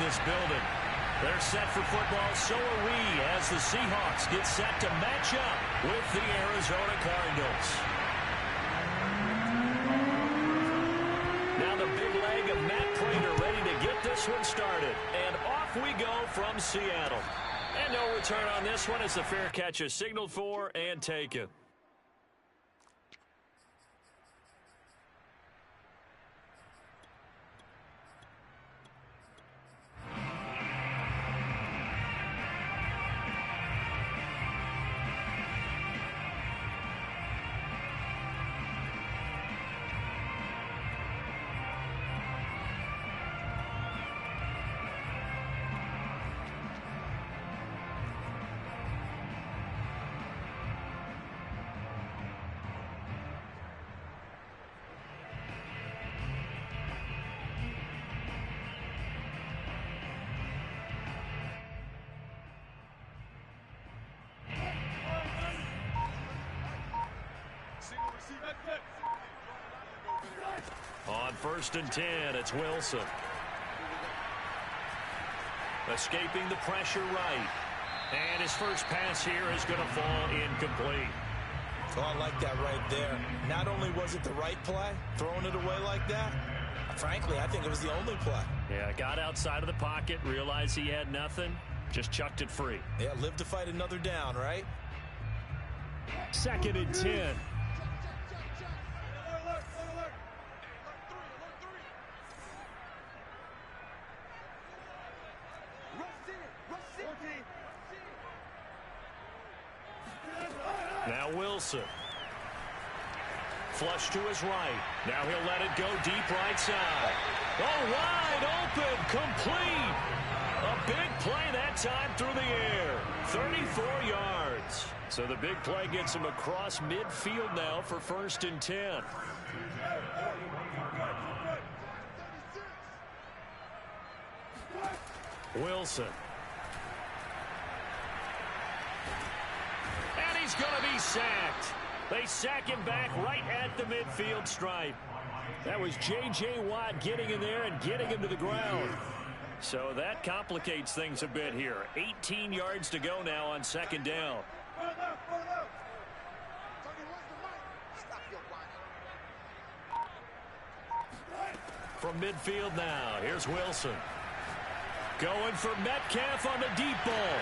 this building. They're set for football, so are we, as the Seahawks get set to match up with the Arizona Cardinals. Now the big leg of Matt Prater ready to get this one started. And off we go from Seattle. And no return on this one as the fair catch is signaled for and taken. On 1st and 10, it's Wilson. Escaping the pressure right. And his first pass here is going to fall incomplete. Oh, I like that right there. Not only was it the right play, throwing it away like that, frankly, I think it was the only play. Yeah, got outside of the pocket, realized he had nothing, just chucked it free. Yeah, live to fight another down, right? 2nd and 10. Now Wilson. Flush to his right. Now he'll let it go deep right side. Oh, wide open, complete. A big play that time through the air. 34 yards. So the big play gets him across midfield now for 1st and 10. Wilson. And he's going to be sacked. They sack him back right at the midfield stripe. That was J.J. Watt getting in there and getting him to the ground. So that complicates things a bit here. 18 yards to go now on 2nd down. From midfield now, here's Wilson. Going for Metcalf on the deep ball.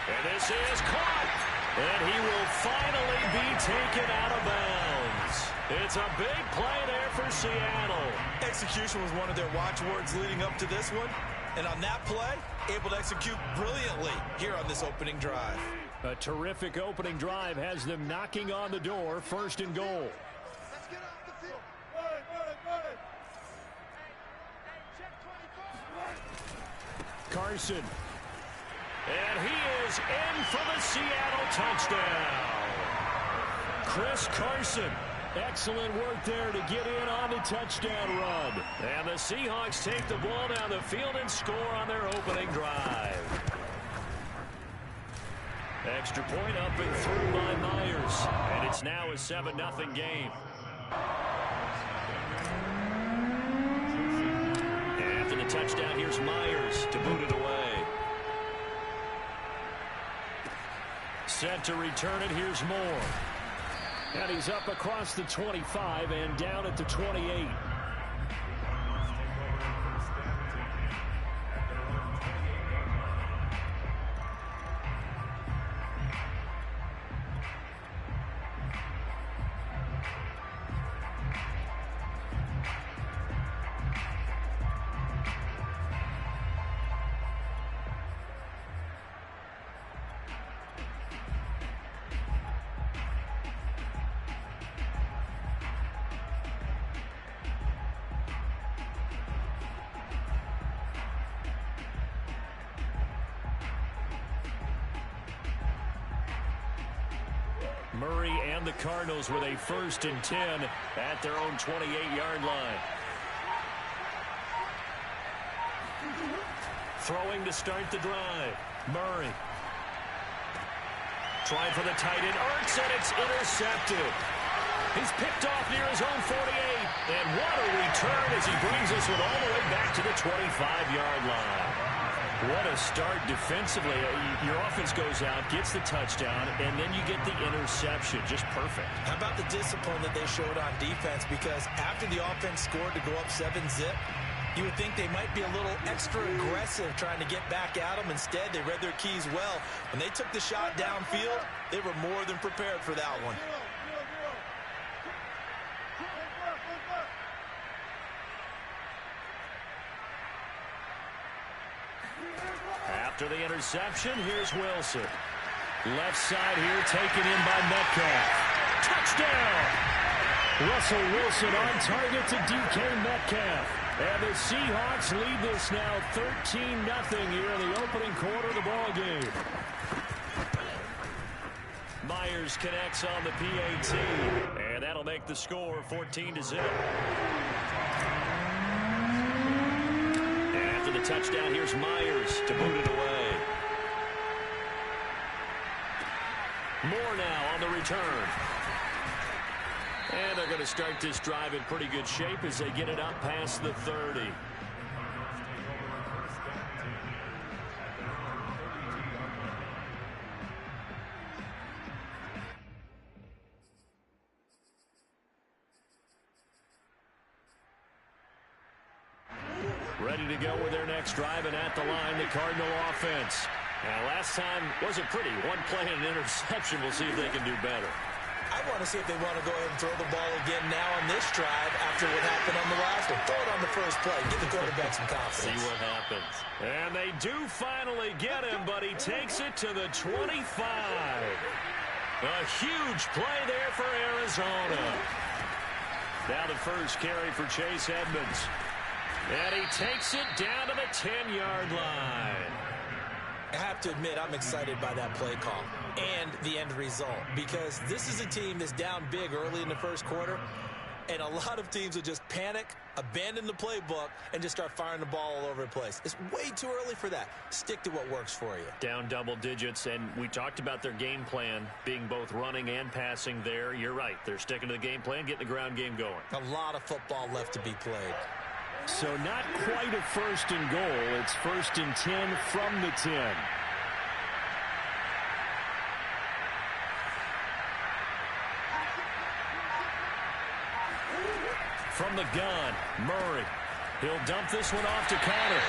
And this is caught. And he will finally be taken out of bounds. It's a big play there for Seattle. Execution was one of their watchwords leading up to this one. And on that play, able to execute brilliantly here on this opening drive. A terrific opening drive has them knocking on the door, 1st and goal. Let's get off the field. Carson. And he is in for the Seattle touchdown. Chris Carson. Excellent work there to get in on the touchdown run. And the Seahawks take the ball down the field and score on their opening drive. Extra point up and through by Myers. And it's now a 7-0 game. After the touchdown, here's Myers to boot it away. Set to return it, here's Moore. And he's up across the 25 and down at the 28. Murray and the Cardinals with a 1st and 10 at their own 28-yard line. Throwing to start the drive. Murray. Trying for the tight end. Ertz, and it's intercepted. He's picked off near his own 48. And what a return as he brings this one all the way back to the 25-yard line. What a start defensively. Your offense goes out, gets the touchdown, and then you get the interception. Just perfect. How about the discipline that they showed on defense? Because after the offense scored to go up 7-zip, you would think they might be a little extra aggressive trying to get back at them. Instead, they read their keys well. When they took the shot downfield, they were more than prepared for that one. After the interception, here's Wilson. Left side here taken in by Metcalf. Touchdown! Russell Wilson on target to DK Metcalf. And the Seahawks lead this now 13-0 here in the opening quarter of the ball game. Myers connects on the PAT. And that'll make the score 14-0. After the touchdown, here's Myers to boot it away. Moore now on the return. And they're going to start this drive in pretty good shape as they get it up past the 30. Ready to go with their next drive, and at the line, the Cardinal offense. Now, last time wasn't pretty. One play and an interception. We'll see if they can do better. I want to see if they want to go ahead and throw the ball again now on this drive after what happened on the last one. Throw it on the first play. Give the quarterback some confidence. See what happens. And they do finally get him, but he takes it to the 25. A huge play there for Arizona. Now the first carry for Chase Edmonds. And he takes it down to the 10-yard line. I have to admit, I'm excited by that play call and the end result, because this is a team that's down big early in the first quarter, and a lot of teams will just panic, abandon the playbook, and just start firing the ball all over the place. It's way too early for that. Stick to what works for you. Down double digits, and we talked about their game plan being both running and passing there. You're right. They're sticking to the game plan, getting the ground game going. A lot of football left to be played. So not quite a first and goal. It's 1st and 10 from the 10. From the gun, Murray. He'll dump this one off to Connor.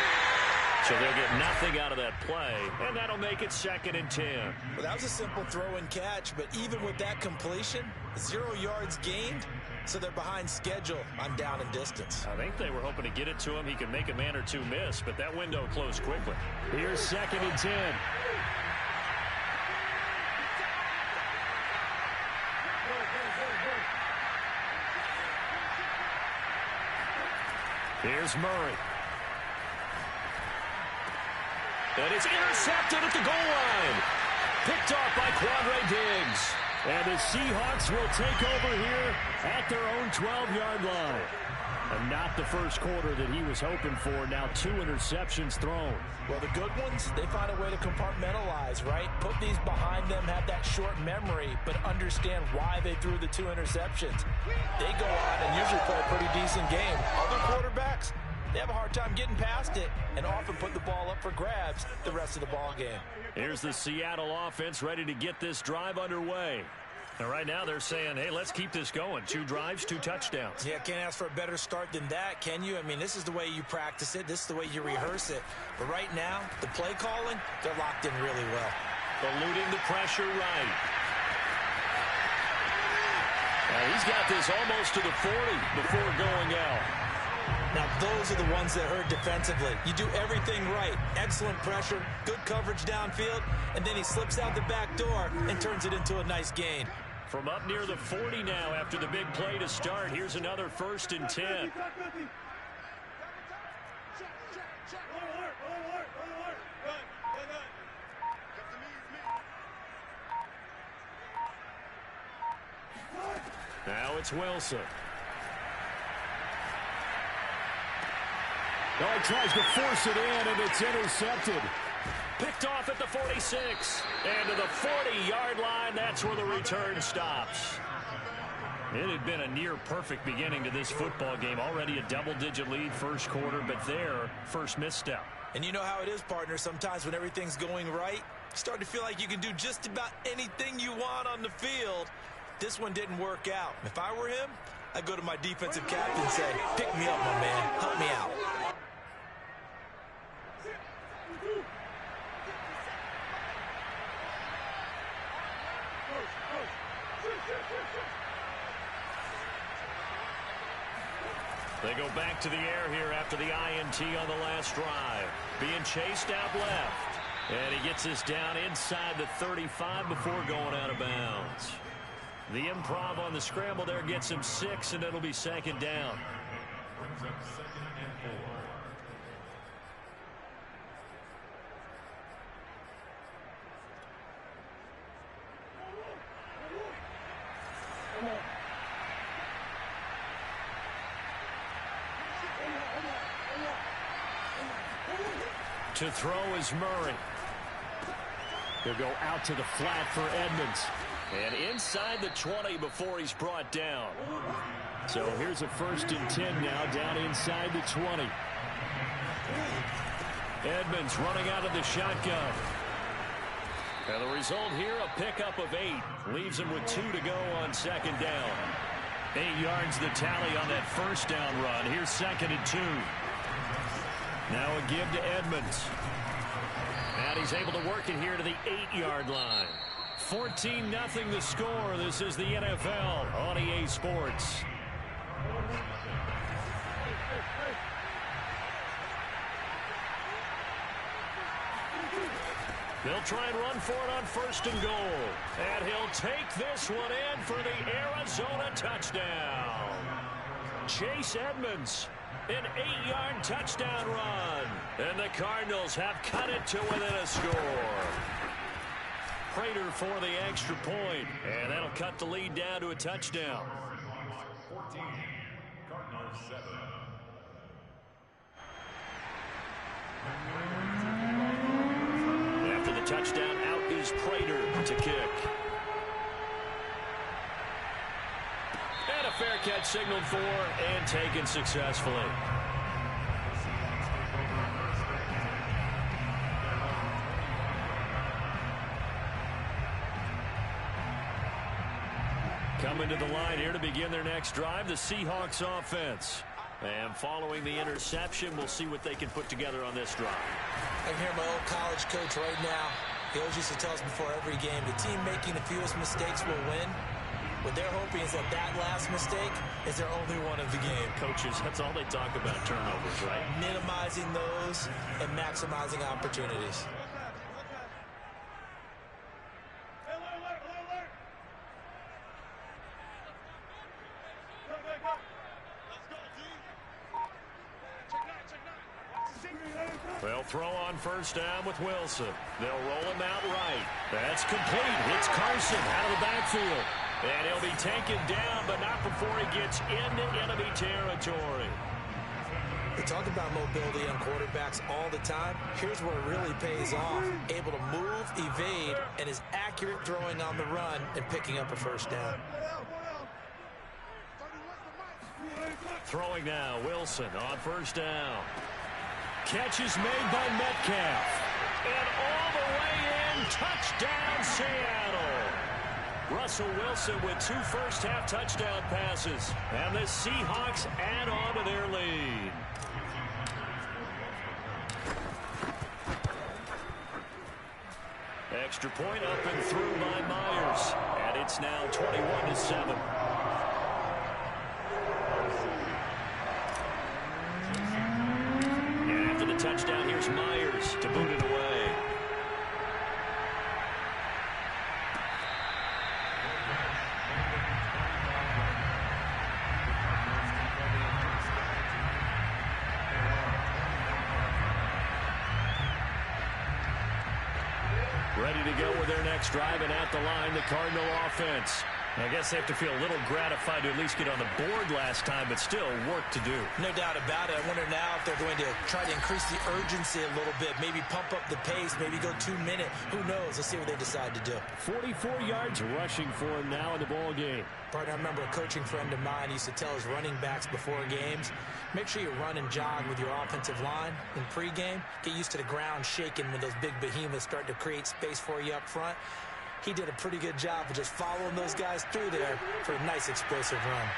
So they'll get nothing out of that play, and that'll make it 2nd and 10. Well, that was a simple throw and catch, but even with that completion, 0 yards gained. So they're behind schedule on down and distance. I think they were hoping to get it to him. He could make a man or two miss, but that window closed quickly. Here's 2nd and 10. Here's Murray. And it's intercepted at the goal line. Picked off by Quandre Diggs. And the Seahawks will take over here at their own 12-yard line. And not the first quarter that he was hoping for. Now 2 interceptions thrown. Well, the good ones, they find a way to compartmentalize, right? Put these behind them, have that short memory, but understand why they threw the 2 interceptions. They go on and usually play a pretty decent game. Other quarterbacks, they have a hard time getting past it and often put the ball up for grabs the rest of the ball game. Here's the Seattle offense ready to get this drive underway. And right now they're saying, hey, let's keep this going. 2 drives, 2 touchdowns. Yeah, can't ask for a better start than that, can you? I mean, this is the way you practice it. This is the way you rehearse it. But right now, the play calling, they're locked in really well. Eluding the pressure right. Now he's got this almost to the 40 before going out. Now, those are the ones that hurt defensively. You do everything right. Excellent pressure, good coverage downfield, and then he slips out the back door and turns it into a nice gain. From up near the 40 now after the big play to start. Here's another 1st and 10. Now it's Wilson. Oh, he tries to force it in, and it's intercepted. Picked off at the 46. And to the 40-yard line, that's where the return stops. It had been a near-perfect beginning to this football game. Already a double-digit lead first quarter, but their first misstep. And you know how it is, partner. Sometimes when everything's going right, you start to feel like you can do just about anything you want on the field. This one didn't work out. If I were him, I'd go to my defensive captain and say, pick me up, my man. Help me out. They go back to the air here after the INT on the last drive. Being chased out left. And he gets this down inside the 35 before going out of bounds. The improv on the scramble there gets him 6, and it'll be second down. To throw is Murray. He'll go out to the flat for Edmonds. And inside the 20 before he's brought down. So here's a 1st and 10 now, down inside the 20. Edmonds running out of the shotgun. And the result here, a pickup of 8. Leaves him with 2 to go on second down. 8 yards the tally on that first down run. Here's 2nd and 2. Now a give to Edmonds. And he's able to work it here to the 8-yard line. 14-0 the score. This is the NFL on EA Sports. They'll try and run for it on 1st and goal. And he'll take this one in for the Arizona touchdown. Chase Edmonds. An 8-yard touchdown run. And the Cardinals have cut it to within a score. Prater for the extra point. And that'll cut the lead down to a touchdown. 14, Cardinals 7. After the touchdown, out is Prater to kick. And a fair catch signaled for and taken successfully. Coming to the line here to begin their next drive, the Seahawks offense. And following the interception, we'll see what they can put together on this drive. I can hear my old college coach right now. He always used to tell us before every game, the team making the fewest mistakes will win. What they're hoping is that that last mistake is their only one of the game. Coaches, that's all they talk about, turnovers, right? Minimizing those and maximizing opportunities. They'll throw on 1st down with Wilson. They'll roll him out right. That's complete. It's Carson out of the backfield. And he'll be taken down, but not before he gets into enemy territory. We talk about mobility on quarterbacks all the time. Here's where it really pays off. Able to move, evade, and is accurate throwing on the run and picking up a 1st down. Throwing now, Wilson on 1st down. Catch is made by Metcalf. And all the way in, touchdown Seattle. Russell Wilson with 2 first-half touchdown passes. And the Seahawks add on to their lead. Extra point up and through by Myers. And it's now 21-7. And after the touchdown, here's Myers to boot it away. Ready to go with their next drive, and at the line, the Cardinal offense. I guess they have to feel a little gratified to at least get on the board last time, but still work to do. No doubt about it. I wonder now if they're going to try to increase the urgency a little bit, maybe pump up the pace, maybe go 2 minutes. Who knows? Let's see what they decide to do. 44 yards rushing for him now in the ball game. Partner, I remember a coaching friend of mine used to tell his running backs before games, make sure you run and jog with your offensive line in pregame. Get used to the ground shaking when those big behemoths start to create space for you up front. He did a pretty good job of just following those guys through there for a nice explosive run.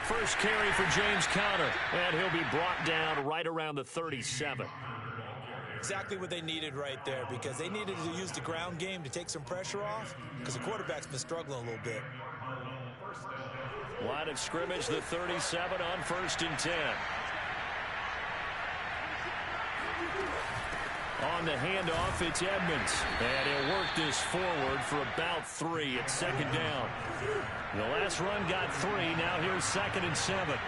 First carry for James Conner, and he'll be brought down right around the 37. Exactly what they needed right there, because they needed to use the ground game to take some pressure off, because the quarterback's been struggling a little bit. Line of scrimmage, the 37 on 1st and 10. On the handoff, it's Edmonds. And he'll work this forward for about 3 at 2nd down. The last run got 3. Now here's 2nd and 7.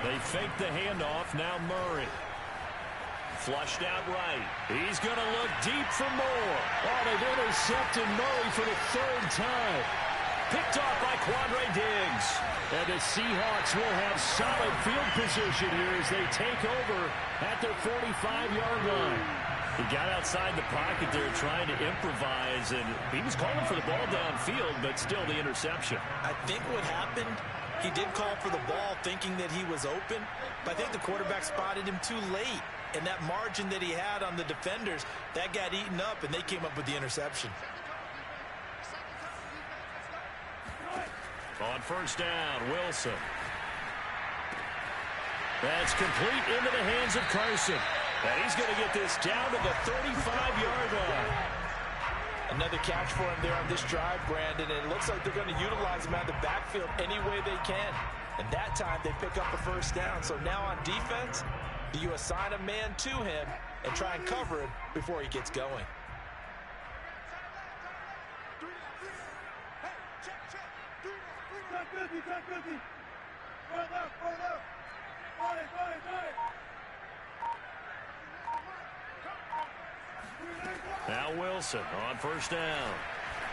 They fake the handoff. Now Murray. Flushed out right. He's going to look deep for more. Oh, they've intercepted Murray for the 3rd time. Picked off by Quandre Diggs. And the Seahawks will have solid field position here as they take over at their 45-yard line. He got outside the pocket there trying to improvise, and he was calling for the ball downfield, but still the interception. I think what happened, he did call for the ball thinking that he was open, but I think the quarterback spotted him too late. And that margin that he had on the defenders, that got eaten up, and they came up with the interception. On 1st down, Wilson. That's complete into the hands of Carson. And he's going to get this down to the 35-yard line. Another catch for him there on this drive, Brandon, and it looks like they're going to utilize him out of the backfield any way they can. And that time they pick up a 1st down. So now on defense, do you assign a man to him and try and cover him before he gets going? Now Wilson on 1st down.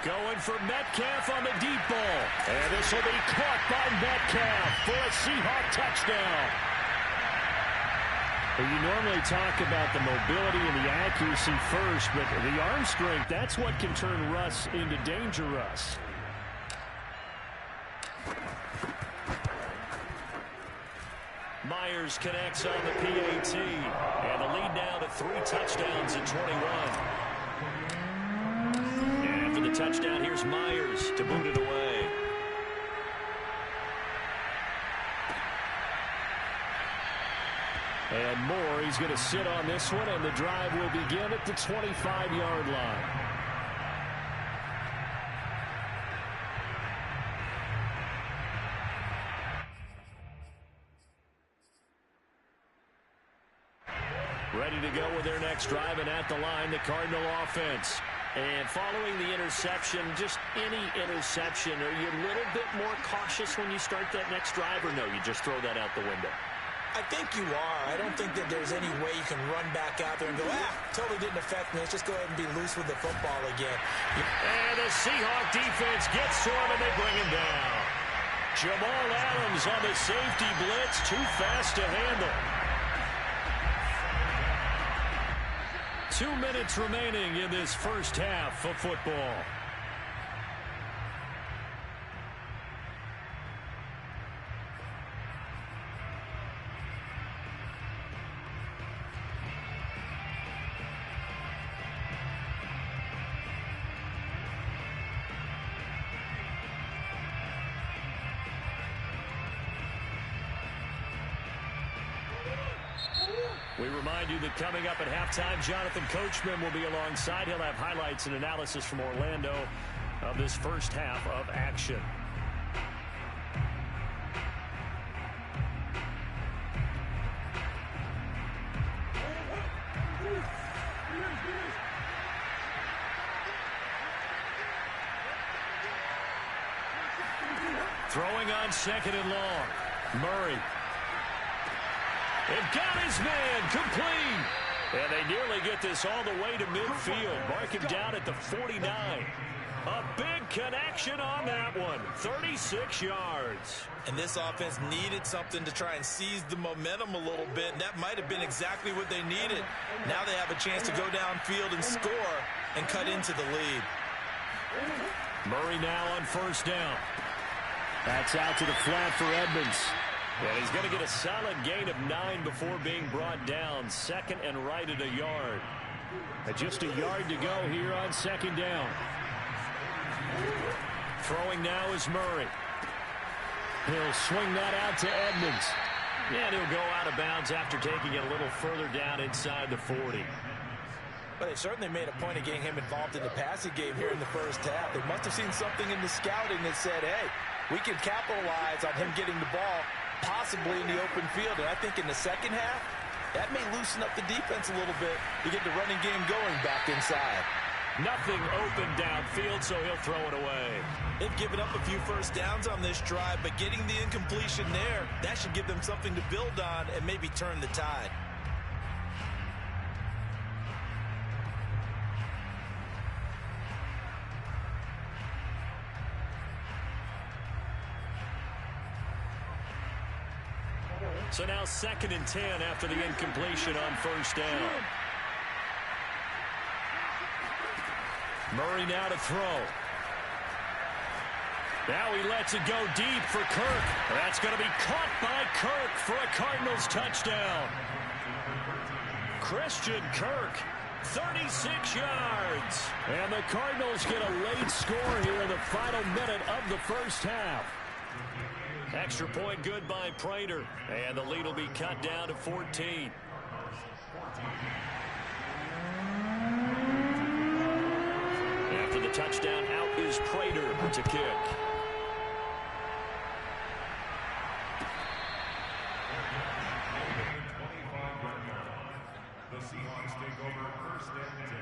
Going for Metcalf on the deep ball. And this will be caught by Metcalf for a Seahawk touchdown. Well, you normally talk about the mobility and the accuracy first, but the arm strength, that's what can turn Russ into Danger Russ. Myers connects on the PAT. And the lead now to 3 touchdowns at 21. And for the touchdown, here's Myers to boot it away. And Moore, he's going to sit on this one, and the drive will begin at the 25-yard line. Ready to go with their next drive, and at the line, the Cardinal offense. And following the interception, just any interception, are you a little bit more cautious when you start that next drive, or no, you just throw that out the window? I think you are. I don't think that there's any way you can run back out there and go, totally didn't affect me. Let's just go ahead and be loose with the football again. And the Seahawk defense gets to him, and they bring him down. Jamal Adams on the safety blitz, too fast to handle. 2 minutes remaining in this first half of football. We remind you that coming up at halftime, Jonathan Coachman will be alongside. He'll have highlights and analysis from Orlando of this first half of action. Throwing on 2nd and long. Murray. And got his man complete. And they nearly get this all the way to midfield. Mark him down at the 49. A big connection on that one. 36 yards. And this offense needed something to try and seize the momentum a little bit. And that might have been exactly what they needed. Now they have a chance to go downfield and score and cut into the lead. Murray now on first down. That's out to the flat for Edmonds. And he's going to get a solid gain of 9 before being brought down. Second and right at a yard. And just a yard to go here on second down. Throwing now is Murray. He'll swing that out to Edmonds. And he'll go out of bounds after taking it a little further down inside the 40. But they certainly made a point of getting him involved in the passing game here in the first half. They must have seen something in the scouting that said, hey, we can capitalize on him getting the ball possibly in the open field. And I think in the second half, that may loosen up the defense a little bit to get the running game going back inside. Nothing open downfield, so he'll throw it away. They've given up a few first downs on this drive, but getting the incompletion there, that should give them something to build on and maybe turn the tide. So now 2nd and 10 after the incompletion on first down. Murray now to throw. Now he lets it go deep for Kirk. That's going to be caught by Kirk for a Cardinals touchdown. Christian Kirk, 36 yards. And the Cardinals get a late score here in the final minute of the first half. Extra point good by Prater. And the lead will be cut down to 14. After the touchdown, out is Prater to kick. The Seahawks take over 1st and 10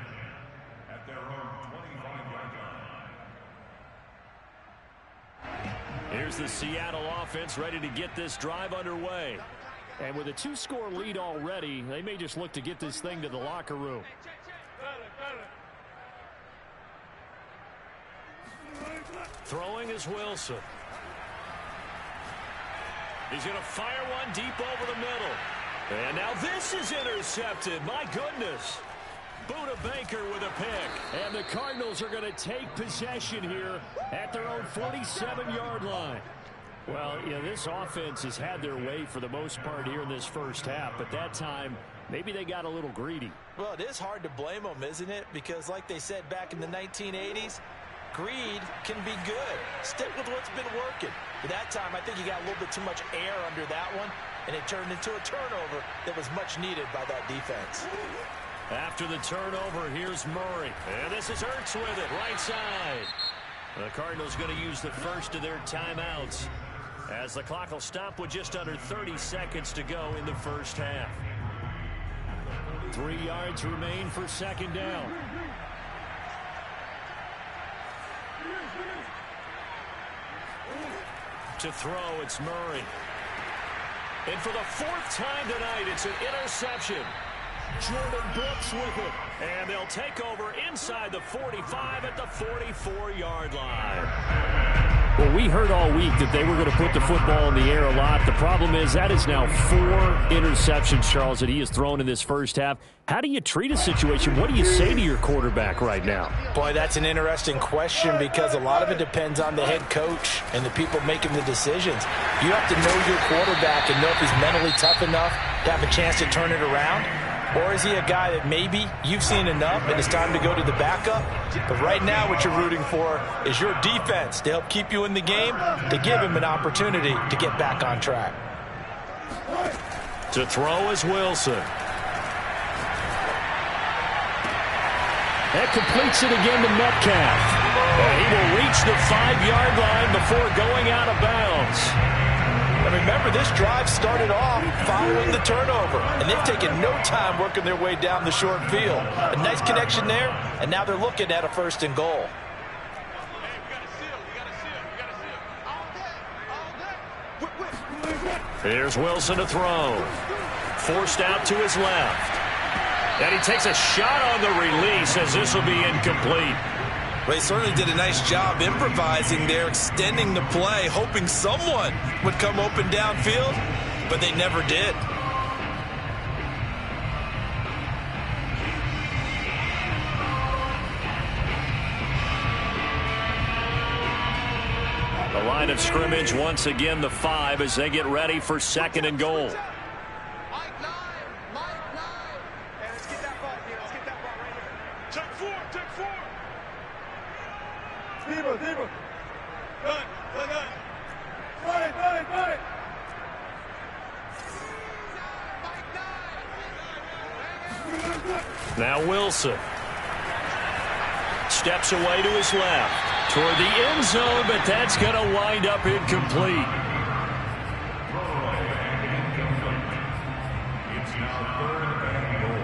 at their own 25-yard line. Here's the Seattle offense ready to get this drive underway. And with a 2-score lead already, they may just look to get this thing to the locker room. Throwing is Wilson. He's going to fire one deep over the middle. And now this is intercepted. My goodness. Buda Baker with a pick. And the Cardinals are going to take possession here at their own 47-yard line. Well, you know, this offense has had their way for the most part here in this first half. But that time, maybe they got a little greedy. Well, it is hard to blame them, isn't it? Because like they said back in the 1980s, greed can be good. Stick with what's been working. But that time, I think you got a little bit too much air under that one, and it turned into a turnover that was much needed by that defense. After the turnover, here's Murray. And this is Ertz with it, right side. The Cardinals going to use the first of their timeouts as the clock will stop with just under 30 seconds to go in the first half. 3 yards remain for second down. To throw, it's Murray. And for the 4th time tonight, it's an interception. Jordan Brooks with it. And they'll take over inside the 45 at the 44-yard line. Well, we heard all week that they were going to put the football in the air a lot. The problem is that is now 4 interceptions, Charles, that he has thrown in this first half. How do you treat a situation? What do you say to your quarterback right now? Boy, that's an interesting question because a lot of it depends on the head coach and the people making the decisions. You have to know your quarterback and know if he's mentally tough enough to have a chance to turn it around. Or is he a guy that maybe you've seen enough and it's time to go to the backup? But right now what you're rooting for is your defense to help keep you in the game, to give him an opportunity to get back on track. To throw is Wilson. That completes it again to Metcalf. And he will reach the 5-yard line before going out of bounds. And remember, this drive started off following the turnover, and they've taken no time working their way down the short field. A nice connection there, and now they're looking at a 1st and goal. Here's Wilson to throw. forced out to his left. And he takes a shot on the release as this will be incomplete. Well, he certainly did a nice job improvising there, extending the play, hoping someone would come open downfield, but they never did. The line of scrimmage once again the 5 as they get ready for 2nd and goal. Now Wilson steps away to his left toward the end zone, but that's going to wind up incomplete. It's now 3rd and goal.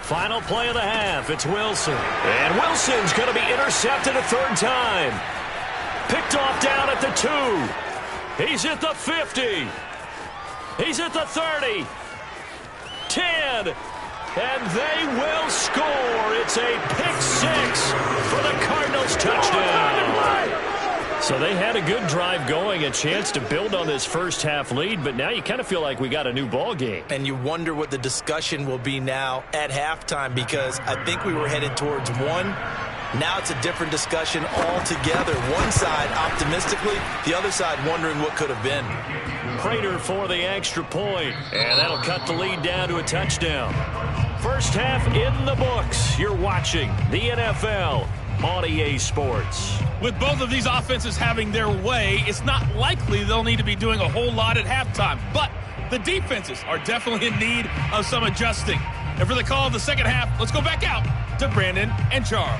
Final play of the half. It's Wilson. And Wilson's going to be intercepted a 3rd time. Picked off down at the 2. He's at the 50. He's at the 30. 10. And they will score. It's a pick 6 for the Cardinals touchdown. So they had a good drive going, a chance to build on this first half lead, but now you kind of feel like we got a new ball game. And you wonder what the discussion will be now at halftime, because I think we were headed towards 1. Now it's a different discussion altogether. One side optimistically, the other side wondering what could have been. Prater for the extra point, and that'll cut the lead down to a touchdown. First half in the books. You're watching the NFL on EA Sports. With both of these offenses having their way, it's not likely they'll need to be doing a whole lot at halftime. But the defenses are definitely in need of some adjusting. And for the call of the second half, let's go back out to Brandon and Charles.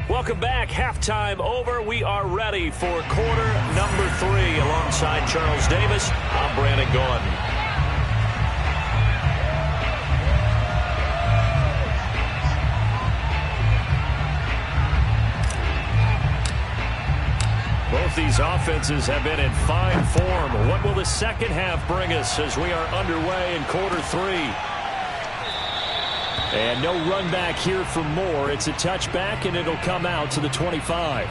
Welcome back. Halftime over. We are ready for quarter number 3. Alongside Charles Davis, I'm Brandon Gaudin. Both these offenses have been in fine form. What will the second half bring us as we are underway in quarter 3? And no run back here for Moore. It's a touchback, and it'll come out to the 25.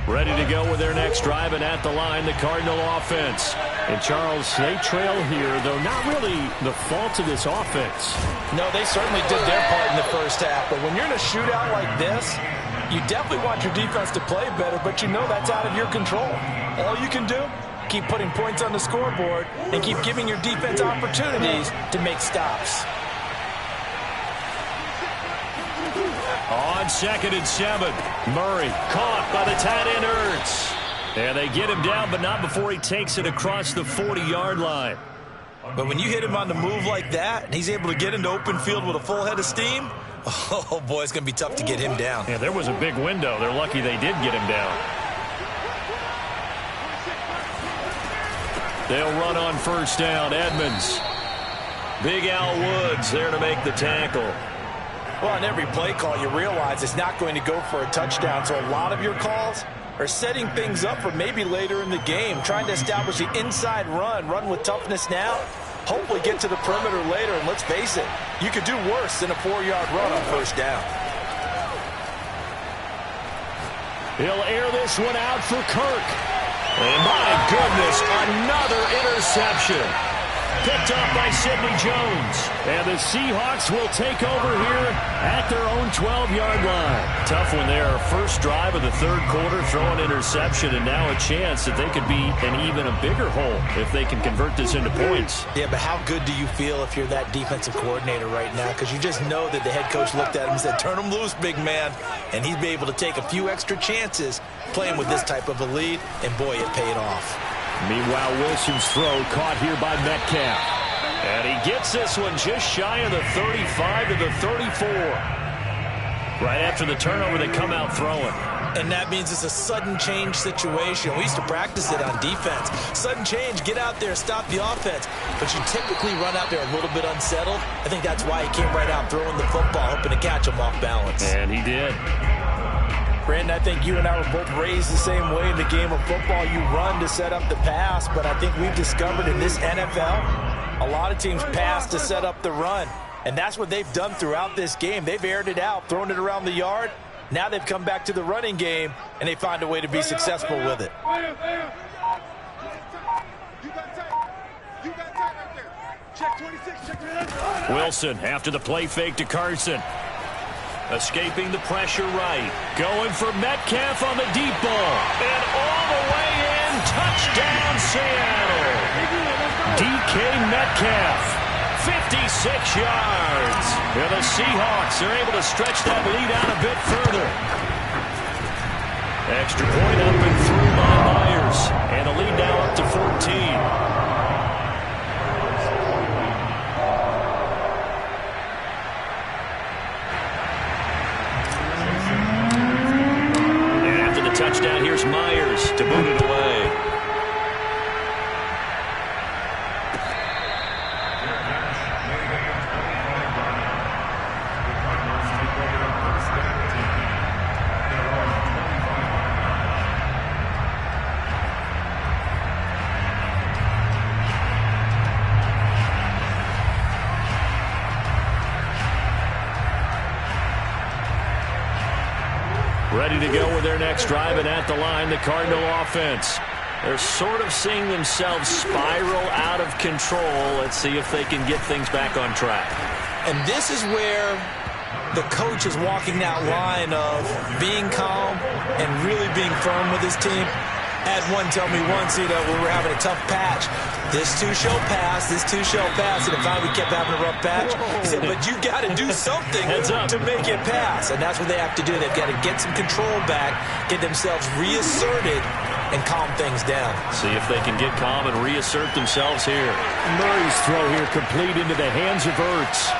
Ready to go with their next drive, and at the line, the Cardinal offense. And Charles, they trail here, though not really the fault of this offense. No, they certainly did their part in the first half. But when you're in a shootout like this, you definitely want your defense to play better, but you know that's out of your control. All you can do, keep putting points on the scoreboard and keep giving your defense opportunities to make stops. On 2nd and 7, Murray caught by the tight end Ertz. And they get him down, but not before he takes it across the 40-yard line. But when you hit him on the move like that, and he's able to get into open field with a full head of steam, oh, boy, it's going to be tough to get him down. Yeah, there was a big window. They're lucky they did get him down. They'll run on first down. Edmonds. Big Al Woods there to make the tackle. Well, on every play call, you realize it's not going to go for a touchdown, so a lot of your calls are setting things up for maybe later in the game, trying to establish the inside run with toughness now, hopefully get to the perimeter later, and let's face it, you could do worse than a 4-yard run on first down. He'll air this one out for Kirk. And my goodness, another interception. picked off by Sidney Jones. And the Seahawks will take over here at their own 12-yard line. Tough one there. First drive of the third quarter, throw an interception, and now a chance that they could be in even a bigger hole if they can convert this into points. Yeah, but how good do you feel if you're that defensive coordinator right now? Because you just know that the head coach looked at him and said, turn him loose, big man. And he's be able to take a few extra chances playing with this type of a lead, and boy, it paid off. Meanwhile, Wilson's throw caught here by Metcalf. And he gets this one just shy of the 35 to the 34. Right after the turnover, they come out throwing. And that means it's a sudden change situation. We used to practice it on defense. Sudden change, get out there, stop the offense. But you typically run out there a little bit unsettled. I think that's why he came right out throwing the football, hoping to catch him off balance. And he did. Brandon, I think you and I were both raised the same way in the game of football. You run to set up the pass, but I think we've discovered in this NFL, a lot of teams pass to set up the run. And that's what they've done throughout this game. They've aired it out, thrown it around the yard. Now they've come back to the running game, and they find a way to be successful with it. You got tight. You got tight right there. Check 26. Check 26. Wilson after the play fake to Carson. Escaping the pressure right. Going for Metcalf on the deep ball. And all the way in. Touchdown, Seattle. DK Metcalf. 56 yards. And the Seahawks are able to stretch that lead out a bit further. Extra point up and through by Myers. And the lead now up to 14. Touchdown, here's Myers to boot it away. Ready to go with their next drive, and at the line, the Cardinal offense. They're sort of seeing themselves spiral out of control. Let's see if they can get things back on track. And this is where the coach is walking that line of being calm and really being firm with his team. Had one tell me once, when we were having a tough patch, this too shall pass, this too shall pass. And if we kept having a rough patch, he said, but you got to do something to make it pass. And that's what they have to do. They've got to get some control back, get themselves reasserted, and calm things down. See if they can get calm and reassert themselves here. Murray's throw here complete into the hands of Ertz.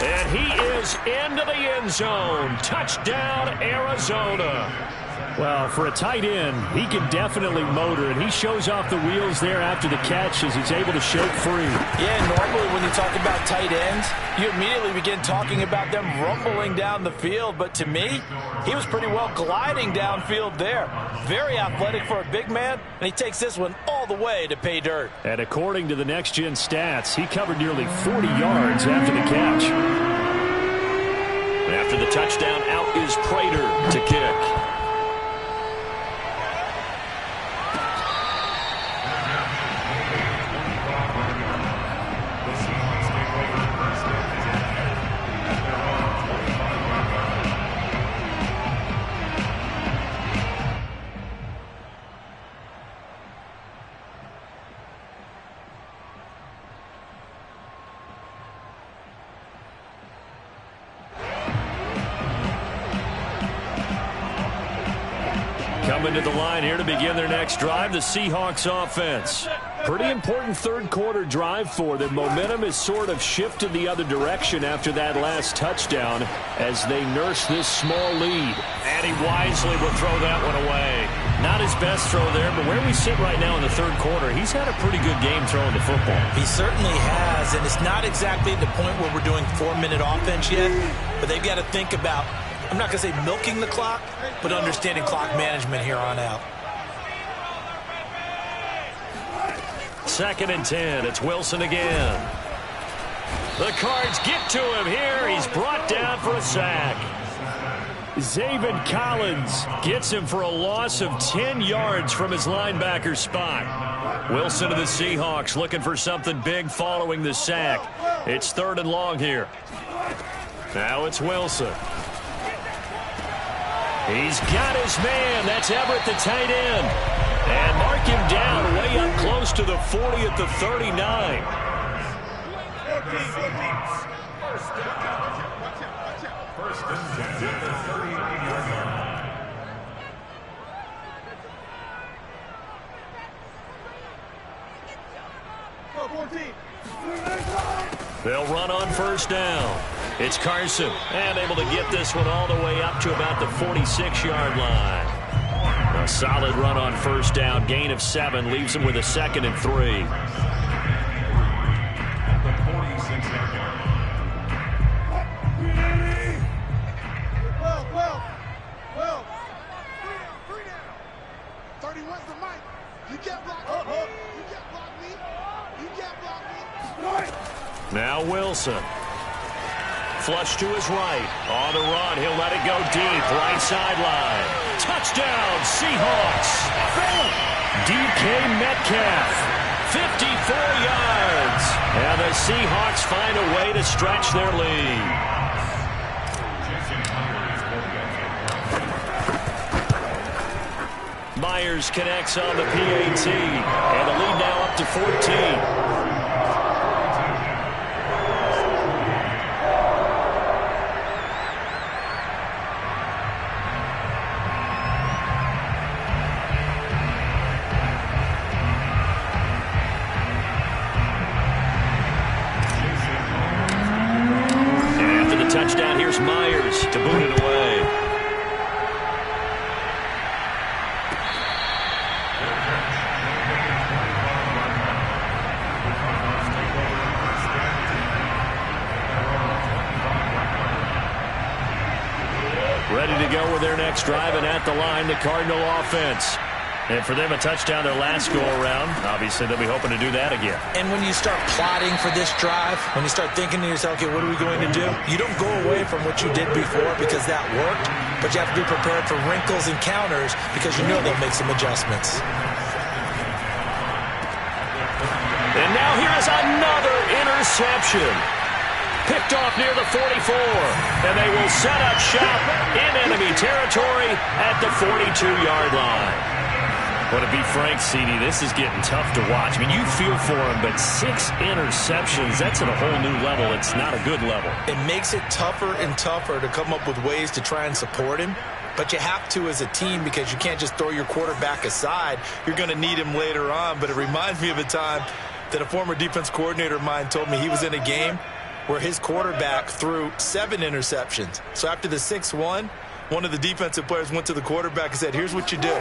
And he is into the end zone. Touchdown, Arizona. Well, for a tight end, he can definitely motor, and he shows off the wheels there after the catch as he's able to shake free. Yeah, normally when you talk about tight ends, you immediately begin talking about them rumbling down the field. But to me, he was pretty well gliding downfield there. Very athletic for a big man, and he takes this one all the way to pay dirt. And according to the Next Gen stats, he covered nearly 40 yards after the catch. And after the touchdown, out is Prater to kick. Coming to the line here to begin their next drive, the Seahawks offense. Pretty important third quarter drive for them. Momentum has sort of shifted the other direction after that last touchdown as they nurse this small lead. And he wisely will throw that one away. Not his best throw there, but where we sit right now in the third quarter, he's had a pretty good game throwing the football. He certainly has, and it's not exactly at the point where we're doing 4-minute offense yet, but they've got to think about, I'm not going to say milking the clock, but understanding clock management here on out. 2nd and 10. It's Wilson again. The Cards get to him here. He's brought down for a sack. Zaven Collins gets him for a loss of 10 yards from his linebacker spot. Wilson to the Seahawks looking for something big following the sack. It's 3rd and long here. Now it's Wilson. He's got his man. That's Everett, the tight end. And mark him down way up close to the 40 at the 39. First and 10 at the 38-yard line. They'll run on 1st down. It's Carson, and able to get this one all the way up to about the 46-yard line. A solid run on 1st down. Gain of 7 leaves him with a 2nd and 3. At the 46-yard line. Well. 3 down. 31's the mic. You can't block me. You can't block me. You can't block me. Now Wilson. Flush to his right. On the run. He'll let it go deep. Right sideline. Touchdown, Seahawks. DK Metcalf. 54 yards. And the Seahawks find a way to stretch their lead. Myers connects on the PAT. And the lead now up to 14. Touchdown, here's Myers to boot it away. Ready to go with their next drive, and at the line, the Cardinal offense. And for them, a touchdown their last go-around. Obviously, they'll be hoping to do that again. And when you start plotting for this drive, when you start thinking to yourself, okay, what are we going to do? You don't go away from what you did before because that worked, but you have to be prepared for wrinkles and counters because you know they'll make some adjustments. And now here is another interception. Picked off near the 44. And they will set up shop in enemy territory at the 42-yard line. But to be frank, CD, this is getting tough to watch. I mean, you feel for him, but 6 interceptions, that's at a whole new level. It's not a good level. It makes it tougher and tougher to come up with ways to try and support him. But you have to as a team because you can't just throw your quarterback aside. You're going to need him later on. But it reminds me of a time that a former defense coordinator of mine told me he was in a game where his quarterback threw 7 interceptions. So after the 6-1, one of the defensive players went to the quarterback and said, here's what you do.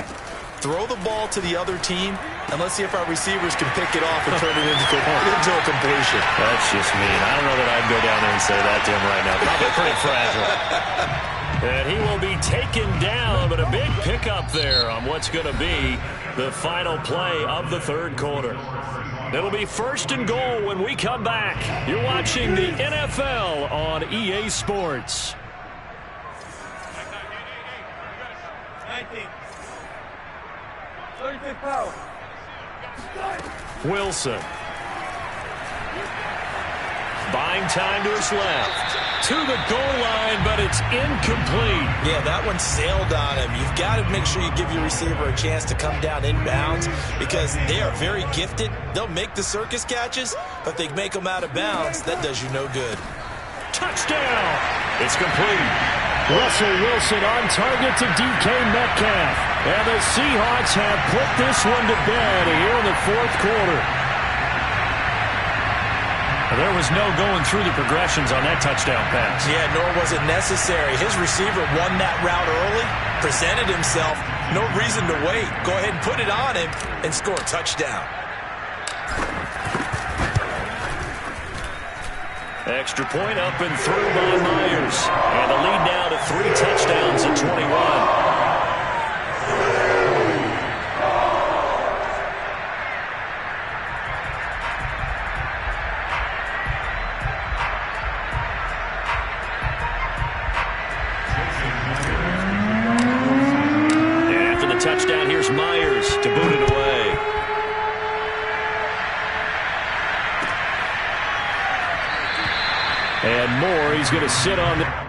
Throw the ball to the other team, and let's see if our receivers can pick it off and turn it into a completion. That's just mean. I don't know that I'd go down there and say that to him right now. Probably pretty fragile. And he will be taken down, but a big pickup there on what's going to be the final play of the 3rd quarter. It'll be 1st and goal when we come back. You're watching the NFL on EA Sports. 19. 35 power. Wilson. Buying time to his left. To the goal line, but it's incomplete. Yeah, that one sailed on him. You've got to make sure you give your receiver a chance to come down inbounds because they are very gifted. They'll make the circus catches, but they make them out of bounds. That does you no good. Touchdown! It's complete. Russell Wilson on target to DK Metcalf. And the Seahawks have put this one to bed here in the 4th quarter. There was no going through the progressions on that touchdown pass. Yeah, nor was it necessary. His receiver won that route early, presented himself. No reason to wait. Go ahead and put it on him and score a touchdown. Extra point up and through by Myers. And the lead now to 3 touchdowns at 21. Touchdown, here's Myers to boot it away. he's going to sit on the...